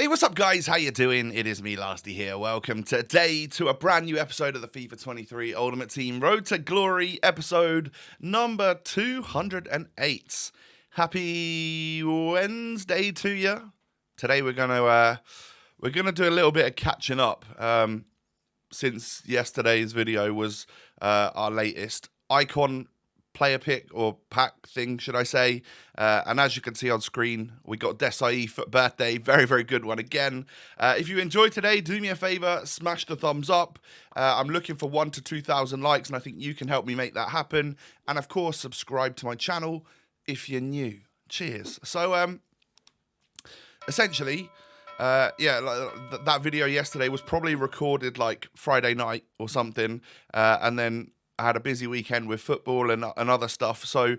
Hey, what's up, guys? How you doing? It is me, Lasty here. Welcome today to a brand new episode of the FIFA 23 Ultimate Team Road to Glory, episode number 208. Happy Wednesday to you. Today we're gonna do a little bit of catching up. Since yesterday's video was our latest icon player pick or pack thing, should I say. And as you can see on screen, we got Desai FUT birthday. Very, very good one again. If you enjoyed today, do me a favor, smash the thumbs up. I'm looking for 1,000 to 2,000 likes, and I think you can help me make that happen. And of course, subscribe to my channel if you're new. Cheers. So, essentially, that video yesterday was probably recorded like Friday night or something, and then I had a busy weekend with football and other stuff. So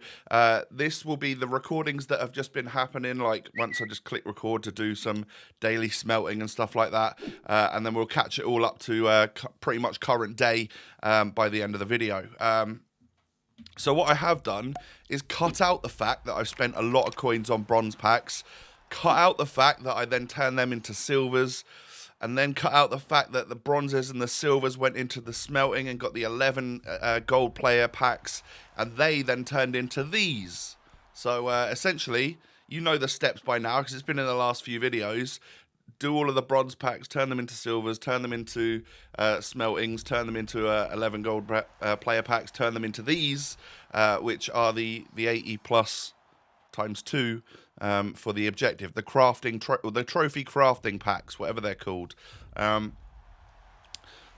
this will be the recordings that have just been happening, like once I just click record to do some daily smelting and stuff like that. And then we'll catch it all up to pretty much current day by the end of the video. So what I have done is cut out the fact that I've spent a lot of coins on bronze packs, cut out the fact that I then turn them into silvers, and then cut out the fact that the bronzes and the silvers went into the smelting and got the 11 gold player packs, and they then turned into these. So essentially, you know the steps by now because it's been in the last few videos. Do all of the bronze packs, turn them into silvers, turn them into smeltings, turn them into 11 gold player packs, turn them into these, which are the 80 plus times 2 for the objective, the crafting, the trophy crafting packs, whatever they're called. So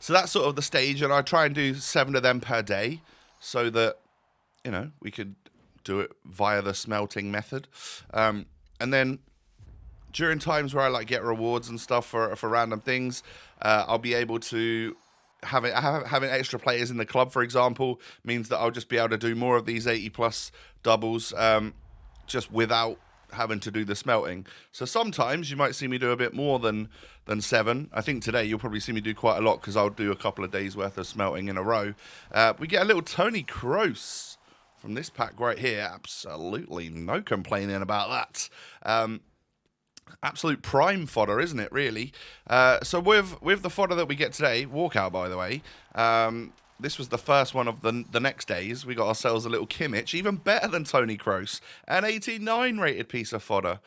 that's sort of the stage, and I try and do 7 of them per day, so that we could do it via the smelting method. And then during times where I like get rewards and stuff for random things, I'll be able to having extra players in the club, for example, means that I'll just be able to do more of these 80 plus doubles. Just without having to do the smelting. So sometimes you might see me do a bit more than 7. I think today you'll probably see me do quite a lot because I'll do a couple of days worth of smelting in a row. We get a little Tony Kroos from this pack right here. Absolutely no complaining about that. Absolute prime fodder, isn't it, really? So with the fodder that we get today, walkout, by the way, this was the first one of the next days. We got ourselves a little Kimmich, even better than Tony Kroos, an 89 rated piece of fodder.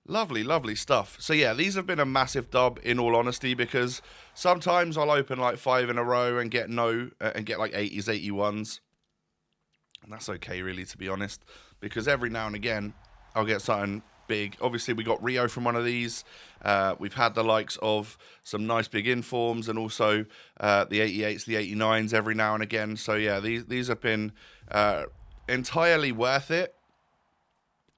Lovely, lovely stuff. So yeah, these have been a massive dub, in all honesty, because sometimes I'll open like 5 in a row and get like 80s, 81s. And that's okay, really, to be honest, because every now and again I'll get something big. Obviously, we got Rio from one of these. We've had the likes of some nice big informs, and also the 88s, the 89s every now and again. So yeah, these have been entirely worth it,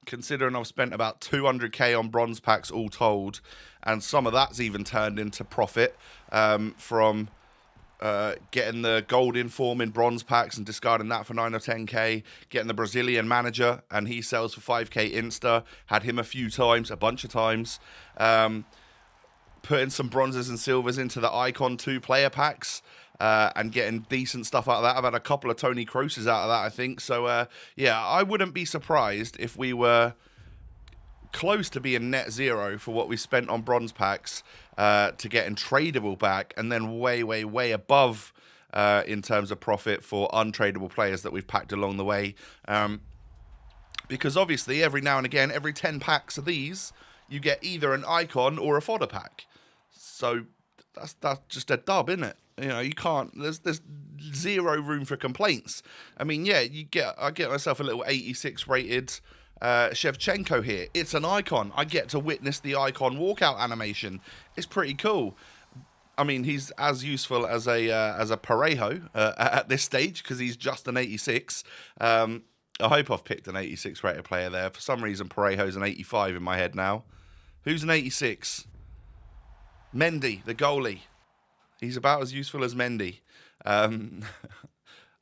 considering I've spent about 200k on bronze packs all told, and some of that's even turned into profit from getting the gold inform in bronze packs and discarding that for 9 or 10k, getting the Brazilian manager, and he sells for 5k insta, had him a bunch of times, putting some bronzes and silvers into the icon 2 player packs, and getting decent stuff out of that. I've had a couple of Tony Krooses out of that, I think. So yeah, I wouldn't be surprised if we were close to being net zero for what we spent on bronze packs to getting tradable back, and then way, way, way above in terms of profit for untradable players that we've packed along the way. Because obviously, every now and again, every 10 packs of these, you get either an icon or a fodder pack. So that's just a dub, isn't it? You can't. There's zero room for complaints. I mean, yeah, I get myself a little 86 rated Shevchenko here. It's an icon. I get to witness the icon walkout animation. It's pretty cool. I mean, he's as useful as a Parejo at this stage, because he's just an 86. I hope I've picked an 86 rated player there. For some reason, Parejo's an 85 in my head now. Who's an 86? Mendy, the goalie. He's about as useful as Mendy. I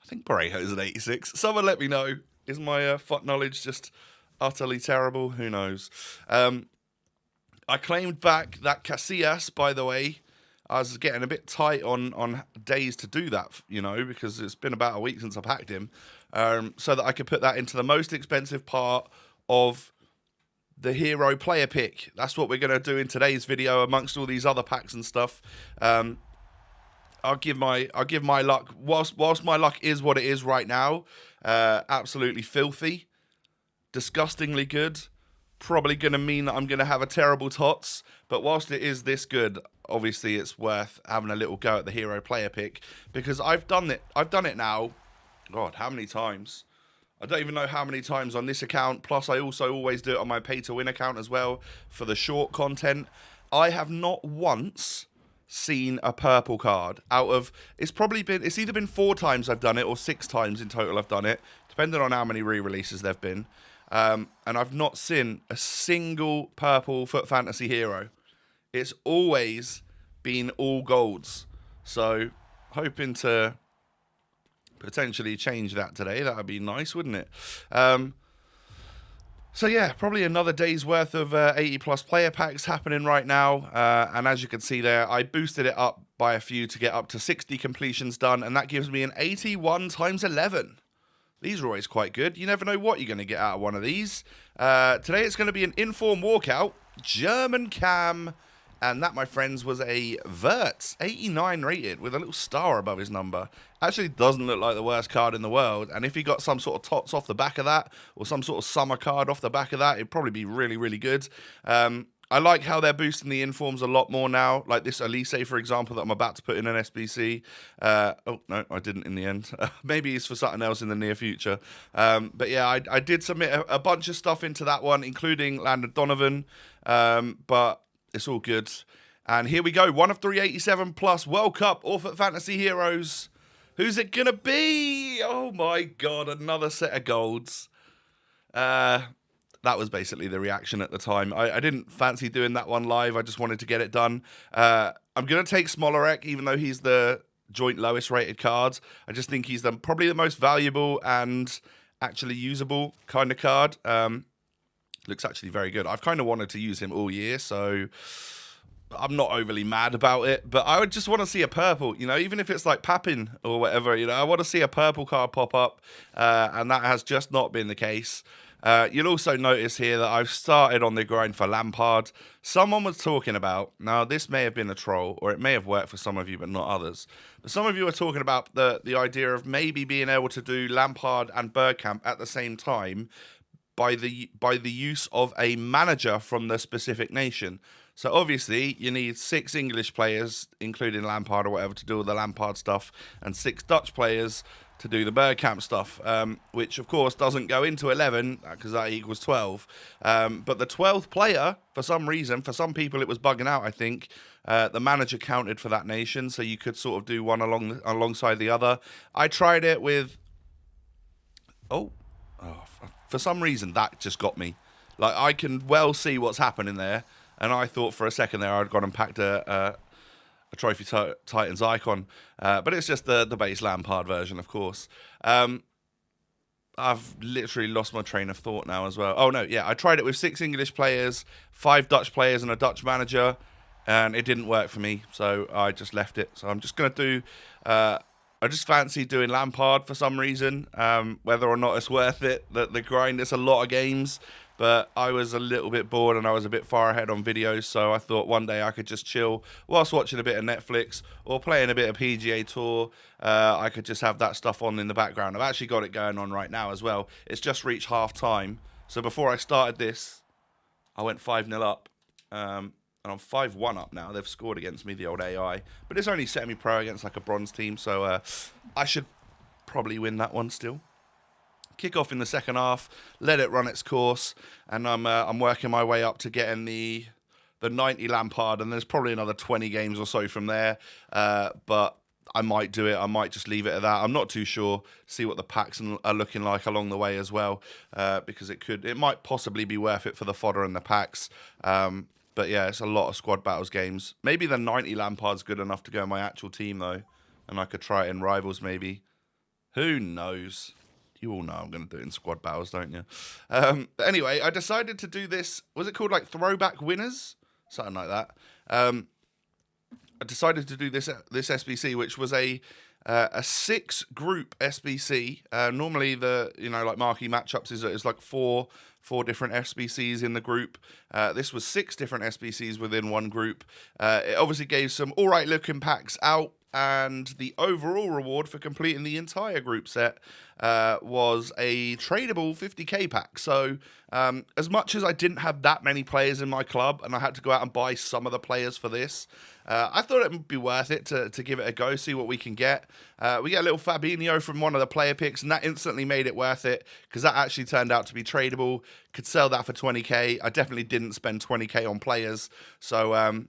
think Parejo's an 86. Someone let me know. Is my FUT knowledge just utterly terrible? Who knows? I claimed back that Casillas, by the way. I was getting a bit tight on days to do that, because it's been about a week since I packed him, so that I could put that into the most expensive part of the hero player pick. That's what we're going to do in today's video amongst all these other packs and stuff. I'll give my luck, whilst my luck is what it is right now, absolutely filthy, disgustingly good, probably going to mean that I'm going to have a terrible tots, but whilst it is this good, obviously it's worth having a little go at the hero player pick, because I've done it now, God, how many times? I don't even know how many times on this account, plus I also always do it on my pay to win account as well for the short content. I have not once seen a purple card out of, it's either been 4 times I've done it or 6 times in total I've done it, depending on how many re-releases there've been. And I've not seen a single purple FUT Fantasy hero. It's always been all golds. So, hoping to potentially change that today. That would be nice, wouldn't it? So yeah, probably another day's worth of 80 plus player packs happening right now. And as you can see there, I boosted it up by a few to get up to 60 completions done. And that gives me an 81 times 11. These are always quite good. You never know what you're going to get out of one of these. Today it's going to be an inform walkout, German cam. And that, my friends, was a Vert, 89 rated, with a little star above his number. Actually doesn't look like the worst card in the world. And if he got some sort of tots off the back of that, or some sort of summer card off the back of that, it'd probably be really, really good. I like how they're boosting the informs a lot more now. Like this Elise, for example, that I'm about to put in an SBC. Oh, no, I didn't in the end. Maybe it's for something else in the near future. But yeah, I did submit a bunch of stuff into that one, including Landon Donovan. But it's all good. And here we go. 1 of 387 plus World Cup or FUT Fantasy Heroes. Who's it going to be? Oh, my God. Another set of golds. That was basically the reaction at the time. I didn't fancy doing that one live. I just wanted to get it done. I'm going to take Smolarek, even though he's the joint lowest rated card. I just think he's probably the most valuable and actually usable kind of card. Looks actually very good. I've kind of wanted to use him all year, so I'm not overly mad about it. But I would just want to see a purple, even if it's like Papin or whatever, I want to see a purple card pop up, and that has just not been the case. You'll also notice here that I've started on the grind for Lampard. Someone was talking about, now this may have been a troll, or it may have worked for some of you, but not others. But some of you are talking about the idea of maybe being able to do Lampard and Bergkamp at the same time, by the use of a manager from the specific nation. So obviously you need 6 English players, including Lampard or whatever, to do all the Lampard stuff, and 6 Dutch players to do the Bergkamp stuff, which of course doesn't go into 11 because that equals 12. But the 12th player, for some reason, for some people it was bugging out, I think, the manager counted for that nation, so you could sort of do one alongside the other. I tried it with... For some reason, that just got me. Like, I can well see what's happening there, and I thought for a second there I'd gone and packed a Trophy Titans icon, but it's just the base Lampard version, of course. I've literally lost my train of thought now as well. Oh, no, yeah, I tried it with 6 English players, 5 Dutch players, and a Dutch manager, and it didn't work for me, so I just left it. So I'm just going to do... I just fancy doing Lampard for some reason, whether or not it's worth it. The grind, it's a lot of games, but I was a little bit bored and I was a bit far ahead on videos, so I thought one day I could just chill whilst watching a bit of Netflix or playing a bit of PGA Tour. I could just have that stuff on in the background. I've actually got it going on right now as well. It's just reached half time, so before I started this, I went 5-0 up. And I'm 5-1 up now. They've scored against me, the old AI. But it's only semi-pro against like a bronze team, so I should probably win that one still. Kick off in the second half, let it run its course, and I'm working my way up to getting the 90 Lampard, and there's probably another 20 games or so from there. But I might do it. I might just leave it at that. I'm not too sure. See what the packs are looking like along the way as well, because it might possibly be worth it for the fodder and the packs. But yeah, it's a lot of squad battles games. Maybe the 90 Lampard's good enough to go in my actual team, though. And I could try it in Rivals, maybe. Who knows? You all know I'm going to do it in squad battles, don't you? But anyway, I decided to do this. Was it called like Throwback Winners? Something like that. I decided to do this SBC, which was a a 6-group SBC. Normally the, like marquee matchups is like four different SBCs in the group. This was 6 different SBCs within one group. It obviously gave some all right looking packs out, and the overall reward for completing the entire group set was a tradable 50k pack. So as much as I didn't have that many players in my club and I had to go out and buy some of the players for this, I thought it would be worth it to give it a go, see what we can get. We get a little Fabinho from one of the player picks, and that instantly made it worth it because that actually turned out to be tradable. Could sell that for 20k. I definitely didn't spend 20k on players. So,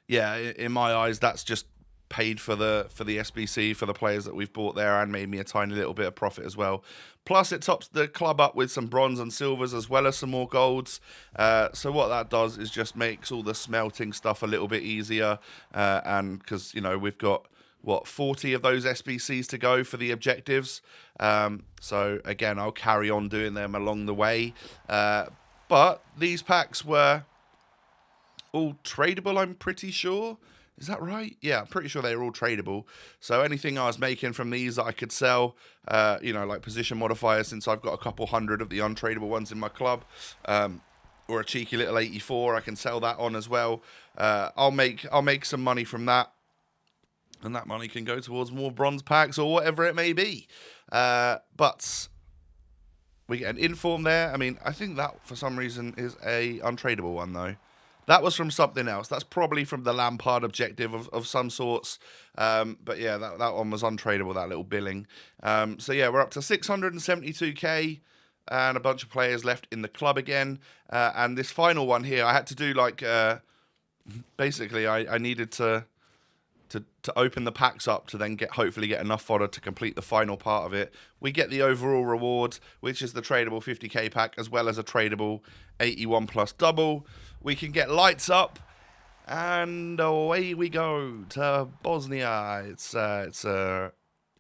yeah, in my eyes, that's just paid for the SBC for the players that we've bought there, and made me a tiny little bit of profit as well. Plus it tops the club up with some bronze and silvers as well as some more golds. So what that does is just makes all the smelting stuff a little bit easier, and because we've got 40 of those SBCs to go for the objectives. So again, I'll carry on doing them along the way, but these packs were all tradable, I'm pretty sure. Is that right? Yeah, I'm pretty sure they were all tradable. So anything I was making from these that I could sell, like position modifiers, since I've got a couple hundred of the untradeable ones in my club, or a cheeky little 84, I can sell that on as well. I'll make some money from that, and that money can go towards more bronze packs or whatever it may be. But we get an inform there. I mean, I think that for some reason is a untradeable one though. That was from something else. That's probably from the Lampard objective of some sorts. But yeah, that one was untradeable, that little billing. So yeah, we're up to 672k and a bunch of players left in the club again. And this final one here, I had to do like, basically I needed to open the packs up to then hopefully get enough fodder to complete the final part of it. We get the overall reward, which is the tradable 50k pack, as well as a tradable 81 plus double. We can get lights up, and away we go to Bosnia. It's Edin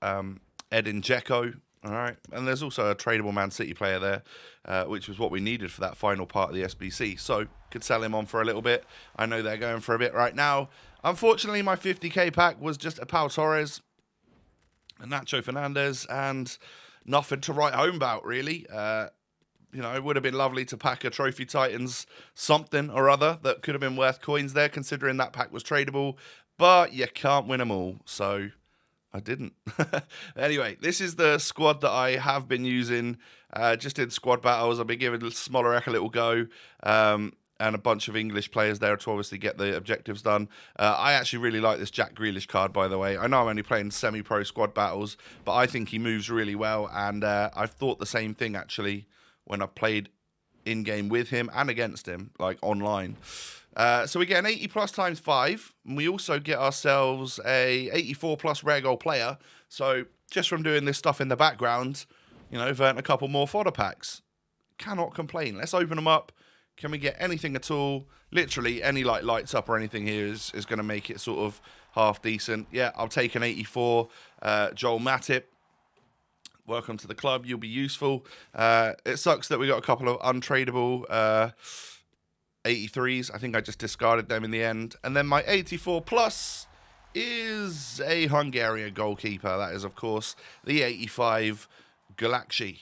Dzeko, all right? And there's also a tradable Man City player there, which was what we needed for that final part of the SBC. So could sell him on for a little bit. I know they're going for a bit right now. Unfortunately, my 50k pack was just a Pau Torres, a Nacho Fernandez, and nothing to write home about, really. It would have been lovely to pack a Trophy Titans something or other that could have been worth coins there, considering that pack was tradable. But you can't win them all, so I didn't. Anyway, this is the squad that I have been using. Just did squad battles. I've been giving Smolarek a little go. And a bunch of English players there to obviously get the objectives done. I actually really like this Jack Grealish card, by the way. I know I'm only playing semi-pro squad battles, but I think he moves really well, and I've thought the same thing, actually, when I played in-game with him and against him, like online. So we get an 80 plus times 5, and we also get ourselves a 84 plus rare gold player. So just from doing this stuff in the background, I've earned a couple more fodder packs. Cannot complain. Let's open them up. Can we get anything at all? Literally any like lights up or anything here is going to make it sort of half decent. Yeah, I'll take an 84. Joel Matip, welcome to the club. You'll be useful. It sucks that we got a couple of untradeable 83s. I think I just discarded them in the end. And then my 84 plus is a Hungarian goalkeeper. That is, of course, the 85 Galaxy.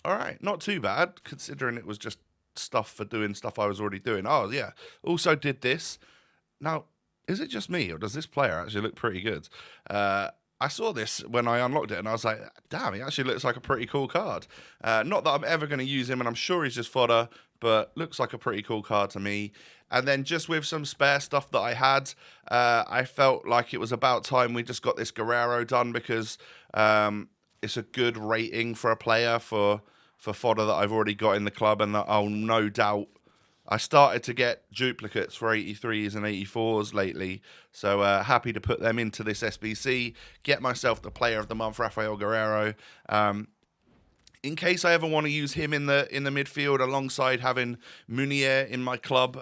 All right, not too bad, considering it was just stuff for doing stuff I was already doing. Oh, yeah. Also did this. Now, is it just me, or does this player actually look pretty good? I saw this when I unlocked it, and I was like, damn, he actually looks like a pretty cool card. Not that I'm ever going to use him, and I'm sure he's just fodder, but looks like a pretty cool card to me. And then just with some spare stuff that I had, I felt like it was about time we just got this Guerrero done, because it's a good rating for a player for fodder that I've already got in the club, and that I'll no doubt... I started to get duplicates for 83s and 84s lately, so happy to put them into this SBC, get myself the player of the month, Rafael Guerrero. In case I ever want to use him in the midfield alongside having Munier in my club,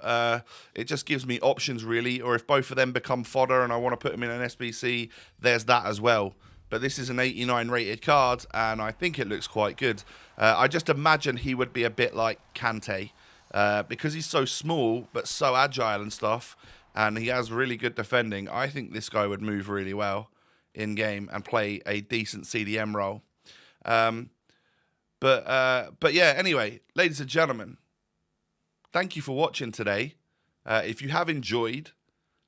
it just gives me options, really. Or if both of them become fodder and I want to put them in an SBC, there's that as well. But this is an 89 rated card, and I think it looks quite good. I just imagine he would be a bit like Kante, because he's so small but so agile and stuff, and he has really good defending. I think this guy would move really well. in game and play a decent CDM role. But yeah, anyway, ladies and gentlemen, thank you for watching today. If you have enjoyed,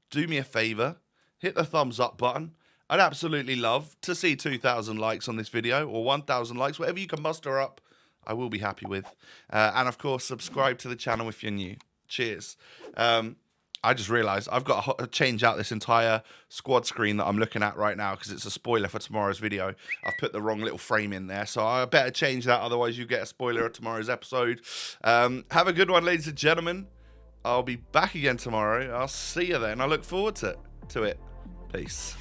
do me a favor, hit the thumbs up button. I'd absolutely love to see 2,000 likes on this video, or 1,000 likes, whatever you can muster up, I will be happy with. And of course, subscribe to the channel if you're new. Cheers. I just realised I've got to change out this entire squad screen that I'm looking at right now because it's a spoiler for tomorrow's video. I've put the wrong little frame in there, so I better change that, otherwise you get a spoiler of tomorrow's episode. Have a good one, ladies and gentlemen. I'll be back again tomorrow. I'll see you then. I look forward to it. Peace.